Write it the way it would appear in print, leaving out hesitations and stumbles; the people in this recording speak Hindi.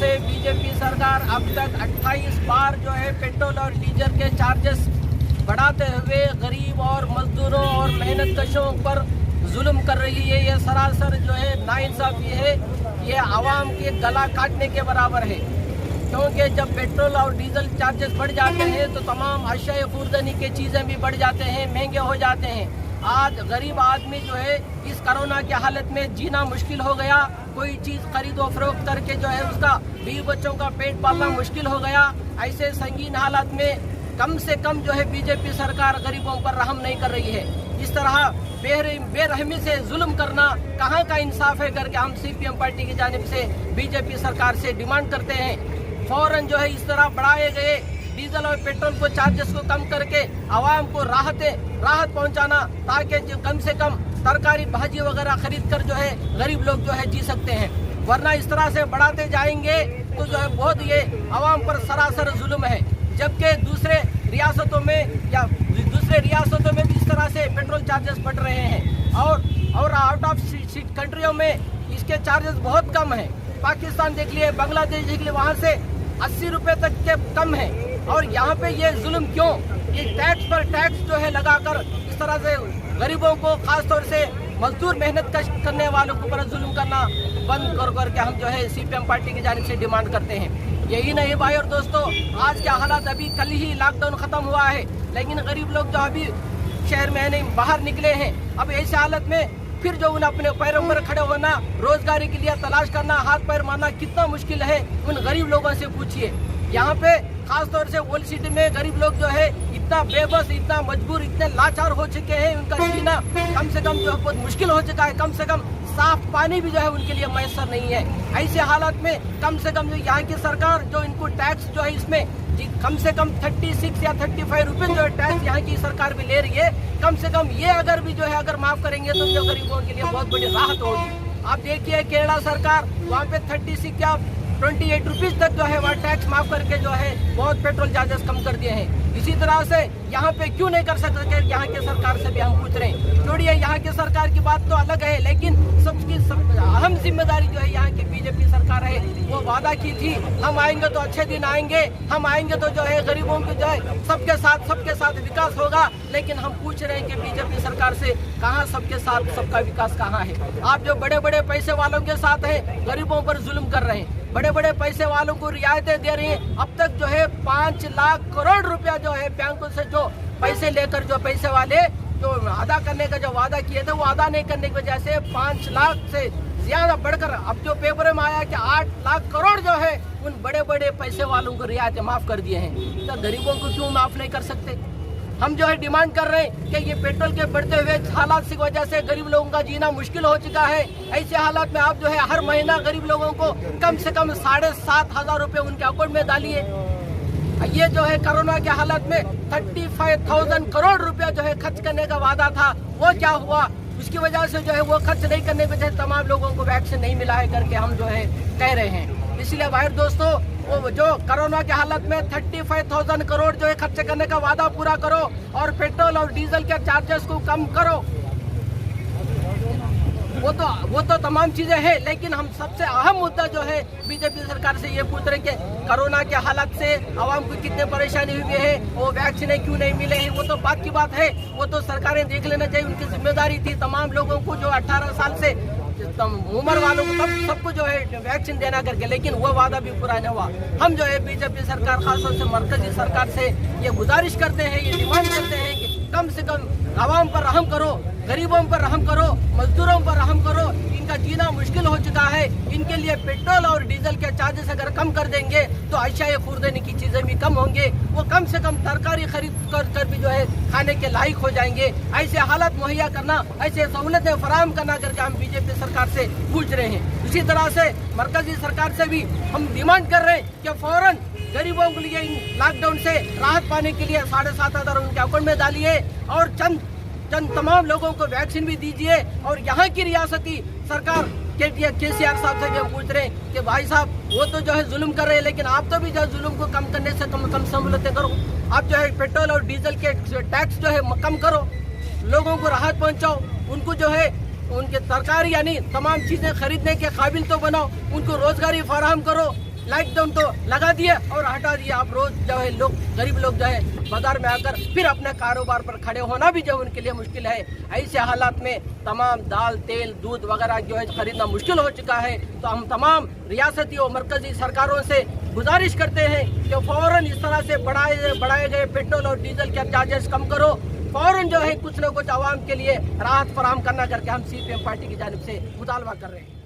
से बीजेपी सरकार अब तक 28 बार जो है पेट्रोल और डीजल के चार्जेस बढ़ाते हुए गरीब और मजदूरों और मेहनत कशों पर जुल्म कर रही है। ये सरासर जो है नाइंसाफी है, ये आवाम के गला काटने के बराबर है। क्योंकि जब पेट्रोल और डीजल चार्जेस बढ़ जाते हैं तो तमाम अशिया खुर्दनी के चीज़ें भी बढ़ जाते हैं, महंगे हो जाते हैं। आज गरीब आदमी जो है इस कोरोना की हालत में जीना मुश्किल हो गया। कोई चीज़ खरीदो फरोख्त करके जो है उसका बीवी बच्चों का पेट पालना मुश्किल हो गया। ऐसे संगीन हालात में कम से कम जो है बीजेपी सरकार गरीबों पर रहम नहीं कर रही है। इस तरह बेरहमी से जुल्म करना कहाँ का इंसाफ है करके हम सीपीएम पार्टी की जानिब से बीजेपी सरकार से डिमांड करते हैं। फौरन जो है इस तरह बढ़ाए गए डीजल और पेट्रोल को चार्जेस को कम करके आवाम को राहत पहुंचाना, ताकि जो कम से कम तरकारी भाजी वगैरह खरीद कर जो है गरीब लोग जो है जी सकते हैं। वरना इस तरह से बढ़ाते जाएंगे तो जो है बहुत ये आवाम पर सरासर जुल्म है। जबकि दूसरे रियासतों में भी इस तरह से पेट्रोल चार्जेस बढ़ रहे हैं और आउट ऑफ सीट कंट्रियों में इसके चार्जेस बहुत कम हैं। पाकिस्तान देख लिए, बांग्लादेश देख लिए, वहाँ से 80 रुपये तक के कम है। और यहाँ पे ये जुल्म क्यों? ये टैक्स पर टैक्स जो है लगाकर इस तरह से गरीबों को, खास तौर से मजदूर मेहनत करने वालों के ऊपर जुल्म करना बंद करके हम जो है सीपीएम पार्टी की जानिब से डिमांड करते हैं। यही नहीं भाई और दोस्तों, आज के हालात, अभी कल ही लॉकडाउन खत्म हुआ है, लेकिन गरीब लोग जो अभी शहर में नहीं बाहर निकले हैं। अब ऐसी हालत में फिर जो उन्हें अपने पैरों पर खड़े होना, रोजगारी के लिए तलाश करना, हाथ पैर मारना कितना मुश्किल है, उन गरीब लोगों से पूछिए। यहाँ पे खास तौर से ओल्ड सिटी में गरीब लोग जो है इतना बेबस, इतना मजबूर, इतने लाचार हो चुके हैं, उनका जीना कम से कम जो है बहुत मुश्किल हो चुका है। कम से कम साफ पानी भी जो है उनके लिए मैसर नहीं है। ऐसे हालात में कम से कम जो यहाँ की सरकार जो इनको टैक्स जो है इसमें कम से कम 36 या 35 रुपये जो है टैक्स यहाँ की सरकार भी ले रही है। कम से कम ये अगर भी जो है अगर माफ करेंगे तो जो गरीबों के लिए बहुत बड़ी राहत होगी। आप देखिए केरला सरकार वहाँ पे 36 या 28 रुपीज़ तक जो है वह टैक्स माफ करके जो है बहुत पेट्रोल चार्जेस कम कर दिए हैं। इसी तरह से यहाँ पे क्यों नहीं कर सकते? यहाँ के सरकार से भी हम पूछ रहे हैं। छोड़िए यहाँ के सरकार की बात तो अलग है, लेकिन सबकी अहम जिम्मेदारी जो है यहाँ की बीजेपी सरकार है। वो वादा की थी हम आएंगे तो अच्छे दिन आएंगे, हम आएंगे तो जो है गरीबों के जो है सबके साथ विकास होगा। लेकिन हम पूछ रहे हैं कि बीजेपी सरकार से कहाँ सबके साथ सबका विकास कहाँ है? आप जो बड़े बड़े पैसे वालों के साथ हैं, गरीबों पर जुल्म कर रहे हैं, बड़े बड़े पैसे वालों को रियायतें दे रही हैं। अब तक जो है 5 लाख करोड़ रुपया जो है बैंकों से जो पैसे लेकर जो पैसे वाले जो अदा करने का जो वादा किए थे वो अदा नहीं करने की वजह से 5 लाख से ज्यादा बढ़कर अब जो पेपर में आया कि 8 लाख करोड़ जो है उन बड़े बड़े पैसे वालों को रियायतें माफ कर दिए हैं। तो गरीबों को क्यों माफ नहीं कर सकते? हम जो है डिमांड कर रहे हैं कि ये पेट्रोल के बढ़ते हुए हालात की वजह से गरीब लोगों का जीना मुश्किल हो चुका है। ऐसे हालात में आप जो है हर महीना गरीब लोगों को कम से कम 7,500 रुपये उनके अकाउंट में डालिए। ये जो है कोरोना के हालात में 35,000 करोड़ रुपया जो है खर्च करने का वादा था, वो क्या हुआ? उसकी वजह से जो है वो खर्च नहीं करने की वजह से तमाम लोगों को वैक्सीन नहीं मिला है करके हम जो है कह रहे हैं। इसलिए भाई दोस्तों, वो जो कोरोना के हालत में 35,000 करोड़ जो है खर्च करने का वादा पूरा करो और पेट्रोल और डीजल के चार्जेस को कम करो। वो तो तमाम चीजें हैं, लेकिन हम सबसे अहम मुद्दा जो है बीजेपी सरकार से ये पूछ रहे हैं कि कोरोना के हालत से आवाम को कितने परेशानी हुई है, वो वैक्सीन क्यों नहीं मिले हैं, वो तो बात की बात है। वो तो सरकारें देख लेना चाहिए, उनकी जिम्मेदारी थी तमाम लोगों को जो 18 साल से उम्र वालों को सबको जो है वैक्सीन देना करके, लेकिन वो वादा भी पूरा नहीं हुआ। हम जो है बीजेपी सरकार, खासतौर से मरकजी सरकार से ये गुजारिश करते हैं, ये डिमांड करते हैं कि कम से कम आवाम पर रहम करो, गरीबों पर रहम करो, मजदूरों पर रहम करो। इनका जीना मुश्किल हो चुका है। इनके लिए पेट्रोल और डीजल के चार्जेस अगर कम कर देंगे तो अशिया खुर्दनी की चीज़ें भी कम होंगे। वो कम से कम तरकारी खरीद कर भी जो है खाने के लायक हो जाएंगे। ऐसे हालात मुहैया करना, ऐसे सहूलतें फराहम करना करके हम बीजेपी सरकार से पूछ रहे हैं। इसी तरह से मरकजी सरकार से भी हम डिमांड कर रहे हैं कि फौरन गरीबों के लिए लॉकडाउन से राहत पाने के लिए 7,500 उनके अकाउंट में डालिए और चंद तमाम लोगों को वैक्सीन भी दीजिए। और यहाँ की रियासती सरकार केसीआर साहब से भी हम पूछ रहे हैं कि भाई साहब, वो तो जो है जुल्म कर रहे हैं, लेकिन आप तो भी जो है जुल्म को कम करने से कम सहूलतें करो। आप जो है पेट्रोल और डीजल के टैक्स जो है कम करो, लोगों को राहत पहुँचाओ, उनको जो है उनके तरकारी यानी तमाम चीज़ें खरीदने के काबिल तो बनाओ, उनको रोजगारी फराहम करो। लॉकडाउन तो लगा दिया और हटा दिया। अब रोज जो है लोग, गरीब लोग जो है बाजार में आकर फिर अपने कारोबार पर खड़े होना भी जो उनके लिए मुश्किल है। ऐसे हालात में तमाम दाल, तेल, दूध वगैरह जो है खरीदना मुश्किल हो चुका है। तो हम तमाम रियासती और मरकजी सरकारों से गुजारिश करते हैं कि फौरन इस तरह से बढ़ाए गए पेट्रोल और डीजल के चार्जेस कम करो। फौरन जो है कुछ न कुछ आवाम के लिए राहत फराहम करना करके हम CPM पार्टी की जानिब से मुतालबा कर रहे हैं।